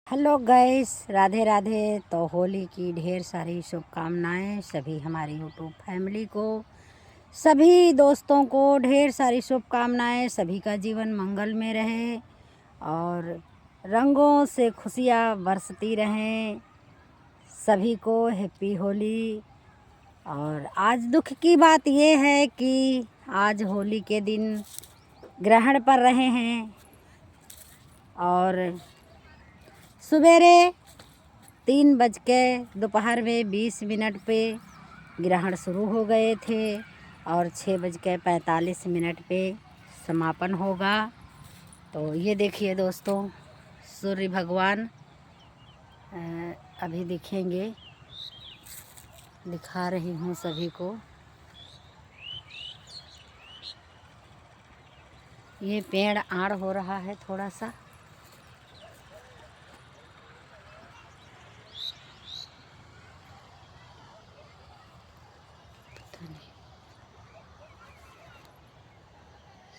Hello guys, Radhe Radhe. तो होली की ढेर सारी शुभकामनाएं सभी हमारी यूट्यूब फैमिली को, सभी दोस्तों को ढेर सारी शुभकामनाएं। सभी का जीवन मंगल में रहे और रंगों से खुशियां बरसती रहें। सभी को हैप्पी होली। और आज दुख की बात ये है कि आज होली के दिन ग्रहण पर रहे हैं और सवेरे 3 बज के दोपहर में 20 मिनट पे ग्रहण शुरू हो गए थे और 6:45 पे समापन होगा। तो ये देखिए दोस्तों, सूर्य भगवान अभी दिखेंगे, दिखा रही हूँ सभी को। ये पेड़ आड़ हो रहा है थोड़ा सा।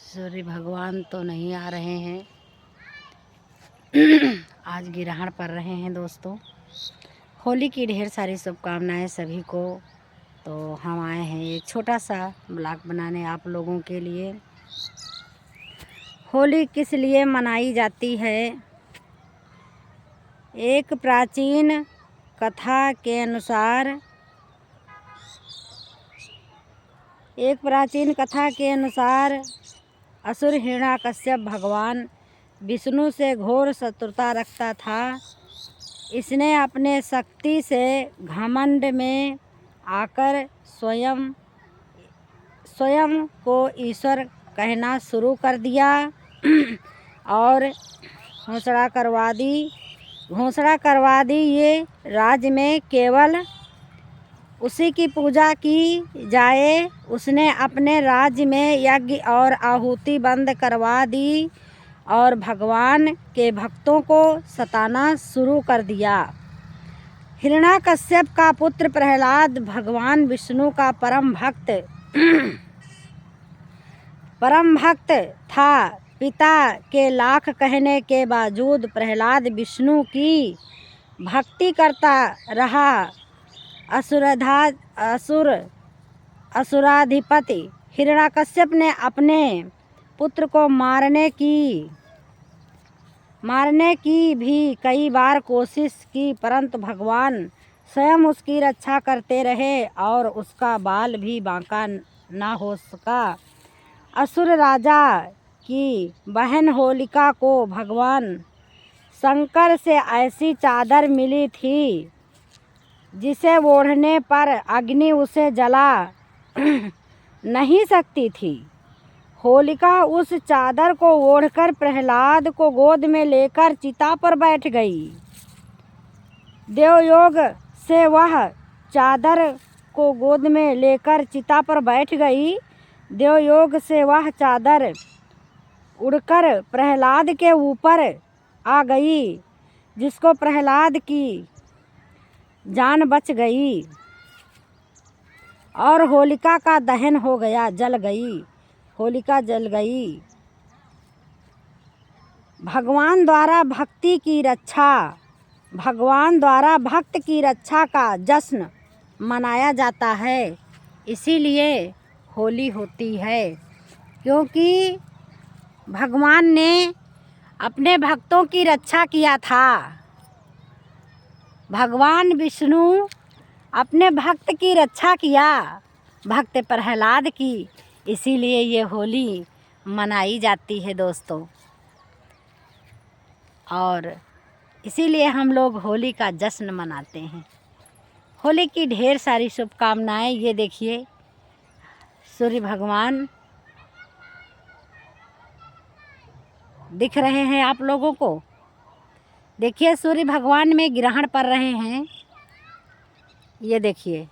सूर्य भगवान तो नहीं आ रहे हैं। आज ग्रहण पर रहे हैं दोस्तों। होली की ढेर सारी शुभकामनाएं सभी को। तो हम आए हैं एक छोटा सा ब्लॉग बनाने आप लोगों के लिए। होली किस लिए मनाई जाती है? एक प्राचीन कथा के अनुसार असुर हिरण्यकश्यप भगवान विष्णु से घोर शत्रुता रखता था। इसने अपने शक्ति से घमंड में आकर स्वयं को ईश्वर कहना शुरू कर दिया और घोषणा करवा दी ये राज्य में केवल उसी की पूजा की जाए। उसने अपने राज्य में यज्ञ और आहुति बंद करवा दी और भगवान के भक्तों को सताना शुरू कर दिया। हिरण्यकश्यप का पुत्र प्रहलाद भगवान विष्णु का परम भक्त था। पिता के लाख कहने के बावजूद प्रहलाद विष्णु की भक्ति करता रहा। असुराधिपति हिरण्यकश्यप ने अपने पुत्र को मारने की भी कई बार कोशिश की, परंतु भगवान स्वयं उसकी रक्षा करते रहे और उसका बाल भी बांका न हो सका। असुर राजा की बहन होलिका को भगवान शंकर से ऐसी चादर मिली थी जिसे ओढ़ने पर अग्नि उसे जला नहीं सकती थी। होलिका उस चादर को ओढ़कर प्रहलाद को गोद में लेकर चिता पर बैठ गई। देवयोग से वह चादर को गोद में लेकर चिता पर बैठ गई। देवयोग से वह चादर उड़कर प्रहलाद के ऊपर आ गई, जिसको प्रहलाद की जान बच गई और होलिका का दहन हो गया, जल गई। होलिका जल गई। भगवान द्वारा भक्त की रक्षा का जश्न मनाया जाता है। इसीलिए होली होती है, क्योंकि भगवान ने अपने भक्तों की रक्षा किया था। भगवान विष्णु अपने भक्त की रक्षा किया, भक्त प्रहलाद की। इसीलिए ये होली मनाई जाती है दोस्तों। और इसीलिए हम लोग होली का जश्न मनाते हैं। होली की ढेर सारी शुभकामनाएं। ये देखिए, सूर्य भगवान दिख रहे हैं आप लोगों को। देखिए, सूर्य भगवान में ग्रहण पर रहे हैं। ये देखिए,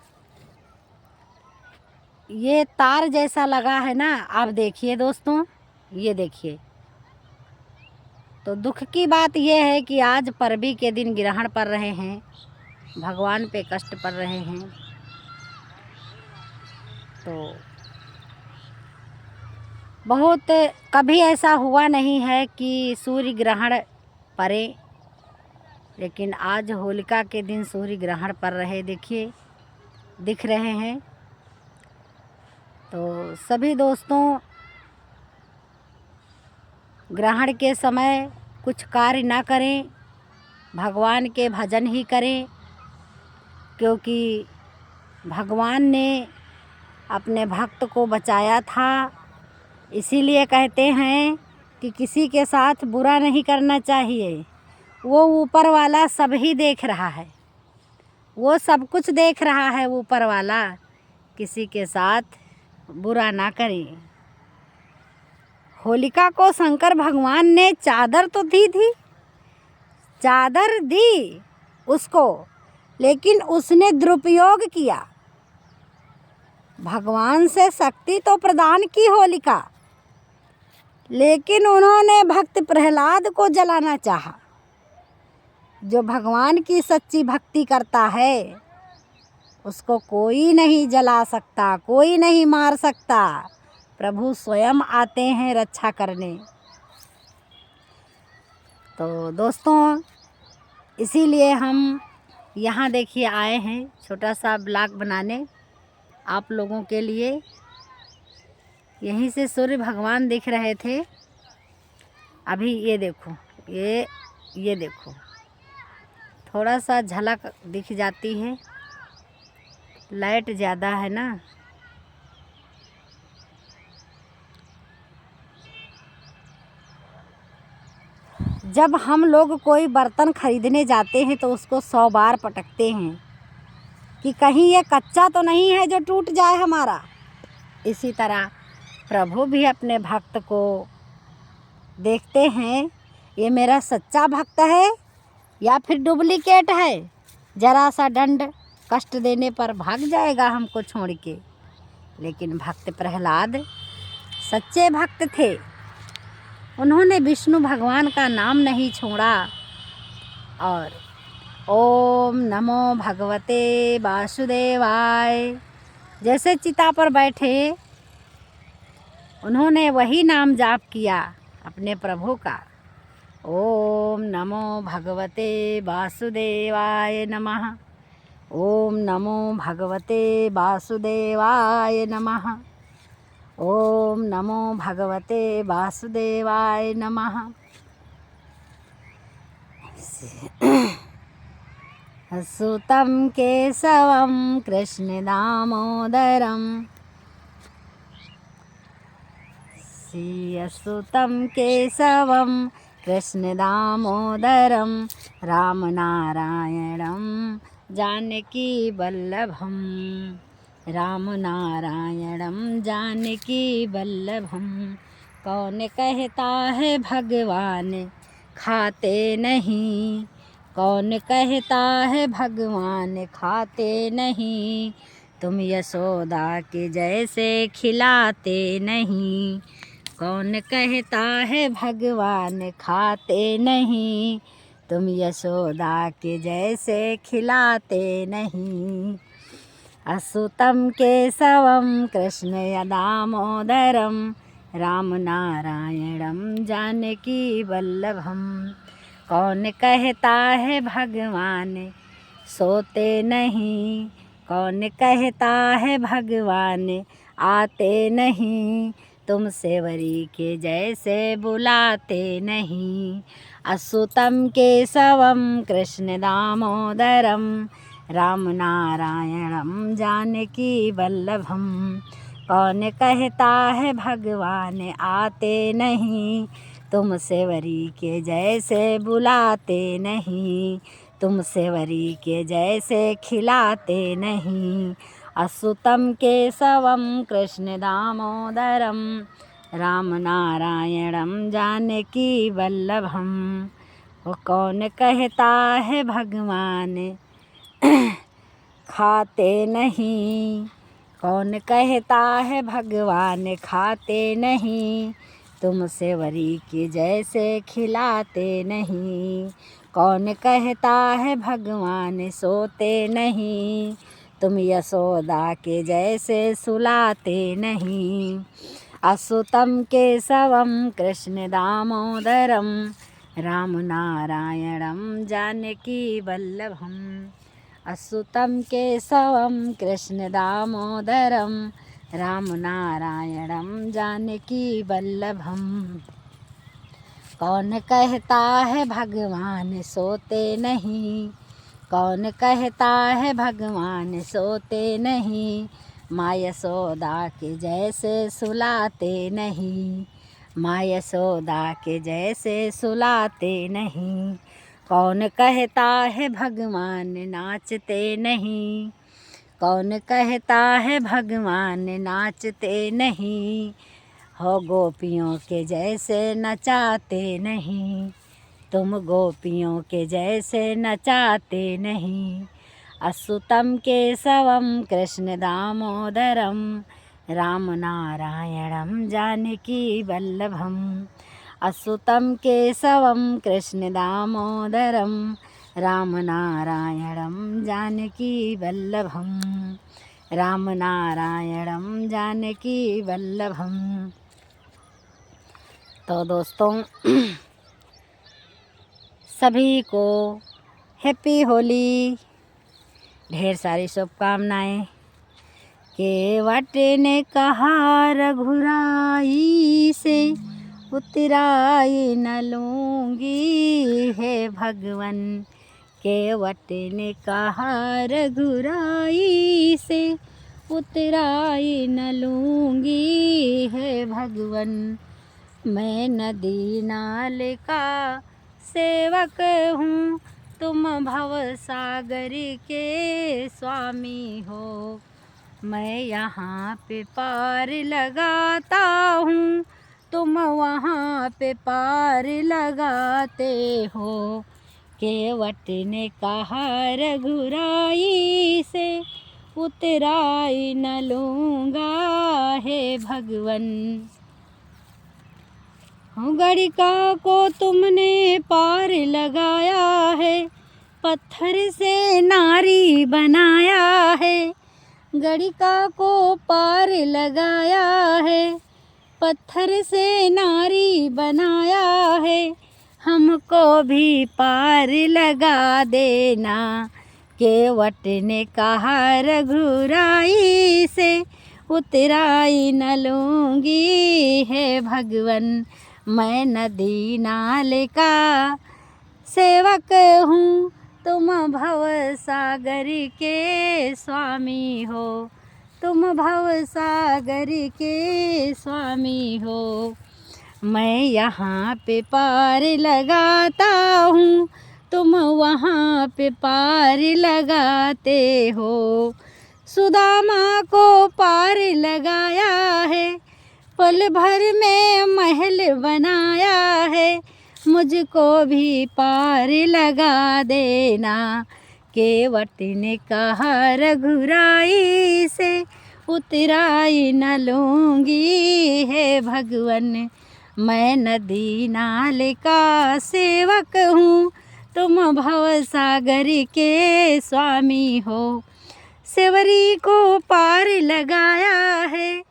ये तार जैसा लगा है ना। आप देखिए दोस्तों, ये देखिए। तो दुख की बात यह है कि आज परवी के दिन ग्रहण पर रहे हैं, भगवान पे कष्ट पड़ रहे हैं। तो बहुत कभी ऐसा हुआ नहीं है कि सूर्य ग्रहण पड़े लेकिन आज होलिका के दिन सूर्य ग्रहण पर रहे, देखिए दिख रहे हैं। तो सभी दोस्तों ग्रहण के समय कुछ कार्य ना करें, भगवान के भजन ही करें, क्योंकि भगवान ने अपने भक्त को बचाया था। इसीलिए कहते हैं कि किसी के साथ बुरा नहीं करना चाहिए। वो ऊपर वाला सब ही देख रहा है, वो सब कुछ देख रहा है ऊपर वाला। किसी के साथ बुरा ना करें। होलिका को शंकर भगवान ने चादर तो दी थी, चादर दी उसको, लेकिन उसने दुरुपयोग किया। भगवान से शक्ति तो प्रदान की होलिका, लेकिन उन्होंने भक्त प्रहलाद को जलाना चाहा। जो भगवान की सच्ची भक्ति करता है उसको कोई नहीं जला सकता, कोई नहीं मार सकता। प्रभु स्वयं आते हैं रक्षा करने। तो दोस्तों इसीलिए हम यहाँ देखिए आए हैं छोटा सा ब्लॉग बनाने आप लोगों के लिए। यहीं से सूर्य भगवान दिख रहे थे। अभी ये देखो, ये देखो थोड़ा सा झलक दिख जाती है, लाइट ज़्यादा है ना। जब हम लोग कोई बर्तन खरीदने जाते हैं तो उसको 100 बार पटकते हैं कि कहीं ये कच्चा तो नहीं है जो टूट जाए हमारा। इसी तरह प्रभु भी अपने भक्त को देखते हैं, ये मेरा सच्चा भक्त है या फिर डुप्लीकेट है। जरा सा दंड कष्ट देने पर भाग जाएगा हमको छोड़ के। लेकिन भक्त प्रहलाद सच्चे भक्त थे, उन्होंने विष्णु भगवान का नाम नहीं छोड़ा। और ओम नमो भगवते वासुदेवाय जैसे चिता पर बैठे उन्होंने वही नाम जाप किया अपने प्रभु का। ओम नमो भगवते वासुदेवाय नमः। ओम नमो भगवते वासुदेवाय नमः। ओम नमो भगवते वासुदेवाय नमः। सुतं केशवं कृष्णदामोदरं श्रियसुतं केशवं कृष्णदामोदरं रामनारायणं जानकी वल्लभं। रामनारायणं जानकी वल्लभं। कौन कहता है भगवान खाते नहीं, कौन कहता है भगवान खाते नहीं। तुम यशोदा के जैसे खिलाते नहीं। कौन कहता है भगवान खाते नहीं, तुम यशोदा के जैसे खिलाते नहीं। अच्युतं केशवं कृष्ण दामोदरं रामनारायणं जानकी वल्लभं। कौन कहता है भगवान सोते नहीं, कौन कहता है भगवान आते नहीं। तुम सेवरी के जैसे बुलाते नहीं। अच्युतं केशवं कृष्ण दामोदरं रामनारायणं जानकी वल्लभं। कौन कहता है भगवान आते नहीं, तुम सेवरी के जैसे बुलाते नहीं। तुम सेवरी के जैसे खिलाते नहीं। अच्युतं केशवं कृष्ण दामोदरं रामनारायणं जानकी वल्लभं। वो कौन कहता है भगवान खाते नहीं, कौन कहता है भगवान खाते नहीं। तुम सेवरी के जैसे खिलाते नहीं। कौन कहता है भगवान सोते नहीं, तुम यशोदा के जैसे सुलाते नहीं। अच्युतं केशवं कृष्ण दामोदरं राम नारायणं जानकी वल्लभम् अच्युतं केशवं कृष्ण दामोदरं राम नारायणं जानकी वल्लभम्। कौन कहता है भगवान सोते नहीं, कौन कहता है भगवान सोते नहीं, माँ यशोदा के जैसे सुलाते नहीं, माँ यशोदा के जैसे सुलाते नहीं। कौन कहता है भगवान नाचते नहीं, कौन कहता है भगवान नाचते नहीं, हो गोपियों के जैसे नचाते नहीं, तुम गोपियों के जैसे नचाते नहीं। अच्युतं केशवं कृष्ण दामोदरं राम नारायणं जानकी वल्लभम् अच्युतं केशवं कृष्ण दामोदरं राम नारायणं जानकी वल्लभम् राम नारायणं जानकी वल्लभम्। तो दोस्तों सभी को हैप्पी होली, ढेर सारी शुभकामनाएँ। केवट ने कहा रघुराई से उतराई न लूँगी है भगवन, केवट ने कहा रघुराई से उतराई न लूँगी है भगवन। मैं नदी नाल का सेवक हूँ, तुम भव सागर के स्वामी हो। मैं यहाँ पे पार लगाता हूँ, तुम वहाँ पे पार लगाते हो। केवट ने कहा रघुराई से उतराई न लूँगा है भगवन। गड़िका को तुमने पार लगाया है, पत्थर से नारी बनाया है। गड़िका को पार लगाया है, पत्थर से नारी बनाया है। हमको भी पार लगा देना, केवट ने कहा रघुराई से उतराई न लूँगी है भगवन। मैं नदी नाल का सेवक हूँ, तुम भव सागर के स्वामी हो, तुम भव सागर के स्वामी हो। मैं यहाँ पे पार लगाता हूँ, तुम वहाँ पे पार लगाते हो। सुदामा को पार लगाया है, पल भर में महल बनाया है। मुझको भी पार लगा देना, केवट ने कहा रघुराई से उतराई न लूँगी है भगवन। मैं नदी नाल का सेवक हूँ, तुम भव सागर के स्वामी हो। सेवरी को पार लगाया है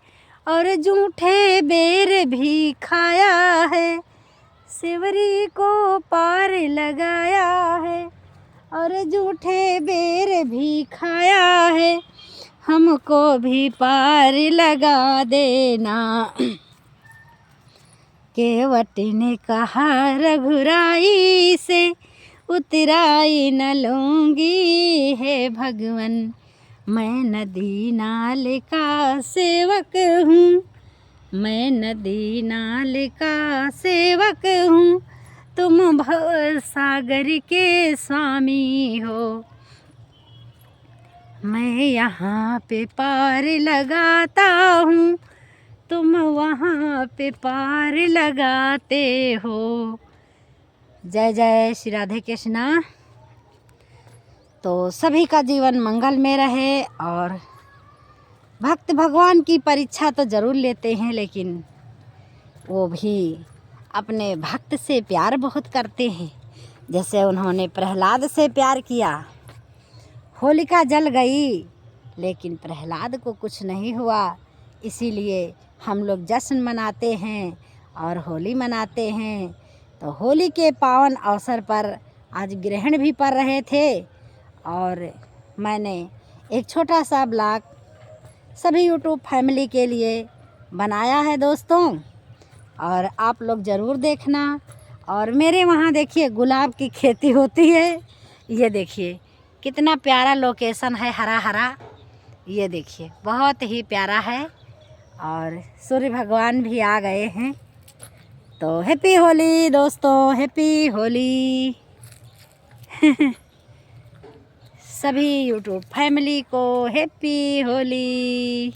और जूठे बेर भी खाया है। सेवरी को पार लगाया है और जूठे बेर भी खाया है। हमको भी पार लगा देना, केवट ने कहा रघुराई से उतराई न लूँगी है भगवन। मैं नदी नाल का सेवक हूँ, मैं नदी नाल का सेवक हूँ, तुम भव सागर के स्वामी हो। मैं यहाँ पे पार लगाता हूँ, तुम वहाँ पे पार लगाते हो। जय जय श्री राधे कृष्णा। तो सभी का जीवन मंगल में रहे। और भक्त भगवान की परीक्षा तो ज़रूर लेते हैं, लेकिन वो भी अपने भक्त से प्यार बहुत करते हैं। जैसे उन्होंने प्रहलाद से प्यार किया, होलिका जल गई लेकिन प्रहलाद को कुछ नहीं हुआ। इसीलिए हम लोग जश्न मनाते हैं और होली मनाते हैं। तो होली के पावन अवसर पर आज ग्रहण भी पड़ रहे थे और मैंने एक छोटा सा ब्लॉग सभी यूट्यूब फैमिली के लिए बनाया है दोस्तों, और आप लोग ज़रूर देखना। और मेरे वहाँ देखिए गुलाब की खेती होती है, ये देखिए कितना प्यारा लोकेशन है, हरा हरा, ये देखिए बहुत ही प्यारा है। और सूर्य भगवान भी आ गए हैं। तो हैप्पी होली दोस्तों, हैप्पी होली सभी यूट्यूब फैमिली को हैप्पी होली।